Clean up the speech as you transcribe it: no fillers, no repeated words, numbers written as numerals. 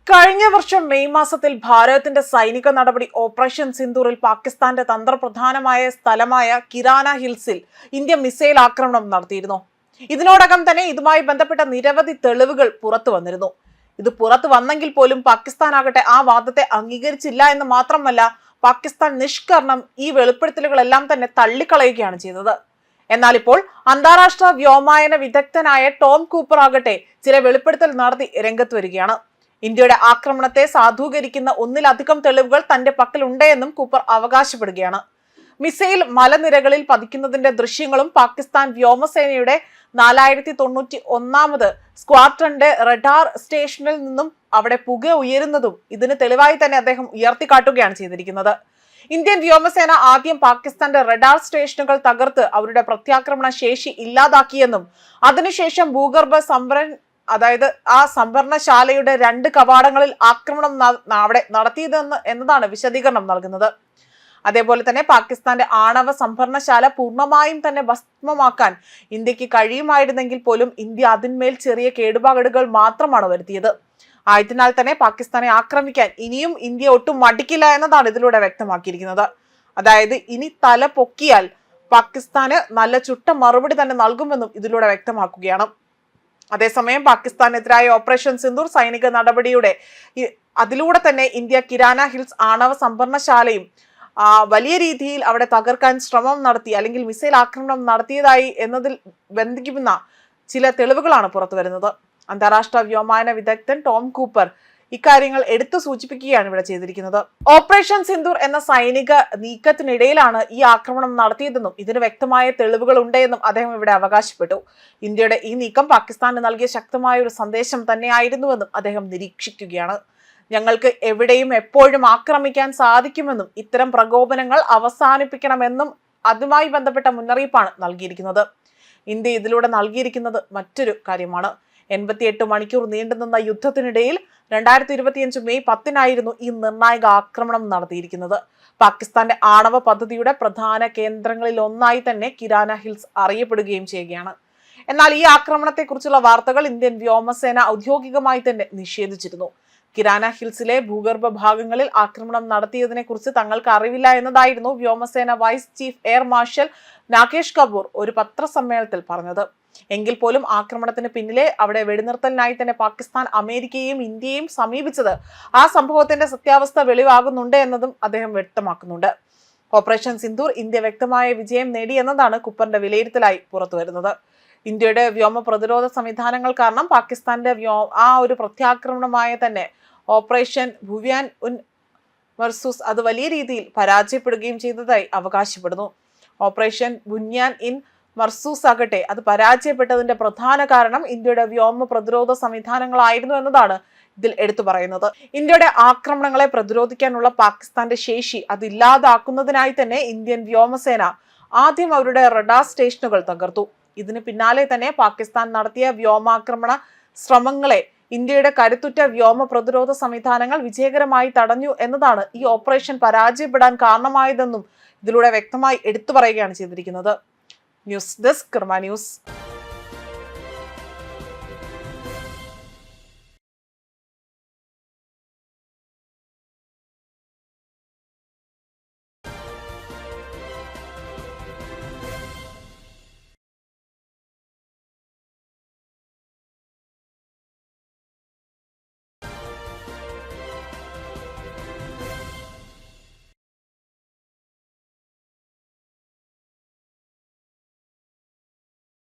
കഴിഞ്ഞ വർഷം മെയ് മാസത്തിൽ ഭാരതത്തിന്റെ സൈനിക നടപടി ഓപ്പറേഷൻ സിന്ദൂറിൽ പാകിസ്ഥാന്റെ തന്ത്രപ്രധാനമായ സ്ഥലമായ കിരാന ഹിൽസിൽ ഇന്ത്യ മിസൈൽ ആക്രമണം നടത്തിയിരുന്നു. ഇതിനോടകം തന്നെ ഇതുമായി ബന്ധപ്പെട്ട നിരവധി തെളിവുകൾ പുറത്തു വന്നിരുന്നു. ഇത് പുറത്തു വന്നെങ്കിൽ പോലും പാകിസ്ഥാൻ ആകട്ടെ ആ വാദത്തെ അംഗീകരിച്ചില്ല എന്ന് മാത്രമല്ല, പാകിസ്ഥാൻ നിഷ്കരണം ഈ വെളിപ്പെടുത്തലുകളെല്ലാം തന്നെ തള്ളിക്കളയുകയാണ് ചെയ്തത്. എന്നാൽ ഇപ്പോൾ അന്താരാഷ്ട്ര വ്യോമയാന വിദഗ്ധനായ ടോം കൂപ്പർ ആകട്ടെ ചില വെളിപ്പെടുത്തൽ നടത്തി രംഗത്ത് വരികയാണ്. ഇന്ത്യയുടെ ആക്രമണത്തെ സാധൂകരിക്കുന്ന ഒന്നിലധികം തെളിവുകൾ തന്റെ പക്കലുണ്ടെന്നും കൂപ്പർ അവകാശപ്പെടുകയാണ്. മിസൈൽ മലനിരകളിൽ പതിക്കുന്നതിന്റെ ദൃശ്യങ്ങളും പാകിസ്ഥാൻ വ്യോമസേനയുടെ 4091 സ്ക്വാഡ്രന്റെ റഡാർ സ്റ്റേഷനിൽ നിന്നും അവിടെ പുക ഉയരുന്നതും ഇതിന് തെളിവായി തന്നെ അദ്ദേഹം ഉയർത്തിക്കാട്ടുകയാണ് ചെയ്തിരിക്കുന്നത്. ഇന്ത്യൻ വ്യോമസേന ആദ്യം പാകിസ്ഥാന്റെ റഡാർ സ്റ്റേഷനുകൾ തകർത്ത് അവരുടെ പ്രത്യാക്രമണ ശേഷി ഇല്ലാതാക്കിയെന്നും അതിനുശേഷം ഭൂഗർഭ ആ സംഭരണശാലയുടെ 2 കവാടങ്ങളിൽ ആക്രമണം അവിടെ എന്നതാണ് വിശദീകരണം നൽകുന്നത്. അതേപോലെ തന്നെ പാകിസ്ഥാന്റെ ആണവ സംഭരണശാല പൂർണ്ണമായും തന്നെ ഭസ്മമാക്കാൻ ഇന്ത്യക്ക് കഴിയുമായിരുന്നെങ്കിൽ പോലും ഇന്ത്യ അതിന്മേൽ ചെറിയ കേടുപാടുകൾ മാത്രമാണ് വരുത്തിയത്. ആയതിനാൽ തന്നെ പാകിസ്ഥാനെ ആക്രമിക്കാൻ ഇനിയും ഇന്ത്യ ഒട്ടും മടിക്കില്ല എന്നതാണ് ഇതിലൂടെ വ്യക്തമാക്കിയിരിക്കുന്നത്. അതായത് ഇനി തല പൊക്കിയാൽ പാകിസ്ഥാന് നല്ല ചുട്ട മറുപടി തന്നെ നൽകുമെന്നും ഇതിലൂടെ വ്യക്തമാക്കുകയാണ്. അതേസമയം പാകിസ്ഥാനെതിരായ ഓപ്പറേഷൻ സിന്ദൂർ സൈനിക നടപടിയുടെ അതിലൂടെ തന്നെ ഇന്ത്യ കിരാന ഹിൽസ് ആണവ സംഭരണശാലയും വലിയ രീതിയിൽ അവിടെ തകർക്കാൻ ശ്രമം നടത്തി അല്ലെങ്കിൽ മിസൈൽ ആക്രമണം നടത്തിയതായി എന്നതിൽ ബന്ധിക്കുന്ന ചില തെളിവുകളാണ് പുറത്തു വരുന്നത്. അന്താരാഷ്ട്ര വ്യോമയാന വിദഗ്ധൻ ടോം കൂപ്പർ ഇക്കാര്യങ്ങൾ എടുത്തു സൂചിപ്പിക്കുകയാണ് ഇവിടെ ചെയ്തിരിക്കുന്നത്. ഓപ്പറേഷൻ സിന്ദൂർ എന്ന സൈനിക നീക്കത്തിനിടയിലാണ് ഈ ആക്രമണം നടത്തിയതെന്നും ഇതിന് വ്യക്തമായ തെളിവുകൾ ഉണ്ടെന്നും അദ്ദേഹം ഇവിടെ അവകാശപ്പെട്ടു. ഇന്ത്യയുടെ ഈ നീക്കം പാകിസ്ഥാന് നൽകിയ ശക്തമായ ഒരു സന്ദേശം തന്നെയായിരുന്നുവെന്നും അദ്ദേഹം നിരീക്ഷിക്കുകയാണ്. ഞങ്ങൾക്ക് എവിടെയും എപ്പോഴും ആക്രമിക്കാൻ സാധിക്കുമെന്നും ഇത്തരം പ്രകോപനങ്ങൾ അവസാനിപ്പിക്കണമെന്നും അതുമായി ബന്ധപ്പെട്ട മുന്നറിയിപ്പാണ് നൽകിയിരിക്കുന്നത്. ഇന്ത്യ ഇതിലൂടെ നൽകിയിരിക്കുന്നത് മറ്റൊരു കാര്യമാണ്. 88 മണിക്കൂർ നീണ്ടുനിന്ന യുദ്ധത്തിനിടയിൽ 2025 മെയ് 10 ഈ നിർണായക ആക്രമണം നടത്തിയിരിക്കുന്നത്. പാകിസ്ഥാന്റെ ആണവ പദ്ധതിയുടെ പ്രധാന കേന്ദ്രങ്ങളിൽ ഒന്നായി തന്നെ കിരാന ഹിൽസ് അറിയപ്പെടുകയും ചെയ്യുകയാണ്. എന്നാൽ ഈ ആക്രമണത്തെക്കുറിച്ചുള്ള വാർത്തകൾ ഇന്ത്യൻ വ്യോമസേന ഔദ്യോഗികമായി തന്നെ നിഷേധിച്ചിരുന്നു. കിരാന ഹിൽസിലെ ഭൂഗർഭ ഭാഗങ്ങളിൽ ആക്രമണം നടത്തിയതിനെ കുറിച്ച് തങ്ങൾക്ക് അറിവില്ല എന്നതായിരുന്നു വ്യോമസേന vice chief air marshal Nagesh Kapoor ഒരു പത്രസമ്മേളനത്തിൽ പറഞ്ഞത്. എങ്കിൽ പോലും ആക്രമണത്തിന് പിന്നിലെ അവിടെ വെടിനിർത്തലിനായി തന്നെ പാകിസ്ഥാൻ അമേരിക്കയെയും ഇന്ത്യയെയും സമീപിച്ചത് ആ സംഭവത്തിന്റെ സത്യാവസ്ഥ വെളിവാകുന്നുണ്ട് എന്നതും അദ്ദേഹം വ്യക്തമാക്കുന്നുണ്ട്. ഓപ്പറേഷൻ സിന്ദൂർ ഇന്ത്യ വ്യക്തമായ വിജയം നേടി എന്നതാണ് കുപ്പറിന്റെ വിലയിരുത്തലായി പുറത്തു വരുന്നത്. ഇന്ത്യയുടെ വ്യോമ പ്രതിരോധ സംവിധാനങ്ങൾ കാരണം പാകിസ്ഥാന്റെ ഒരു പ്രത്യാക്രമണമായ തന്നെ ഓപ്പറേഷൻ ഭുവ്യാൻ ഉൻ മർസൂസ് അത് വലിയ രീതിയിൽ പരാജയപ്പെടുകയും ചെയ്തതായി അവകാശപ്പെടുന്നു. ഓപ്പറേഷൻ ബുന്യാൻ ഇൻ മർസൂസ് ആകട്ടെ അത് പരാജയപ്പെട്ടതിന്റെ പ്രധാന കാരണം ഇന്ത്യയുടെ വ്യോമ പ്രതിരോധ സംവിധാനങ്ങളായിരുന്നു എന്നതാണ് ഇതിൽ എടുത്തു പറയുന്നത്. ഇന്ത്യയുടെ ആക്രമണങ്ങളെ പ്രതിരോധിക്കാനുള്ള പാകിസ്ഥാന്റെ ശേഷി അത് ഇല്ലാതാക്കുന്നതിനായി തന്നെ ഇന്ത്യൻ വ്യോമസേന ആദ്യം അവരുടെ റഡാർ സ്റ്റേഷനുകൾ തകർത്തു. ഇതിന് പിന്നാലെ തന്നെ പാകിസ്ഥാൻ നടത്തിയ വ്യോമാക്രമണ ശ്രമങ്ങളെ ഇന്ത്യയുടെ കരുത്തുറ്റ വ്യോമ പ്രതിരോധ സംവിധാനങ്ങൾ വിജയകരമായി തടഞ്ഞു എന്നതാണ് ഈ ഓപ്പറേഷൻ പരാജയപ്പെടാൻ കാരണമായതെന്നും ഇതിലൂടെ വ്യക്തമായി എടുത്തു പറയുകയാണ് ചെയ്തിരിക്കുന്നത്. ന്യൂസ് ഡെസ്ക് കർമ്മ ന്യൂസ്.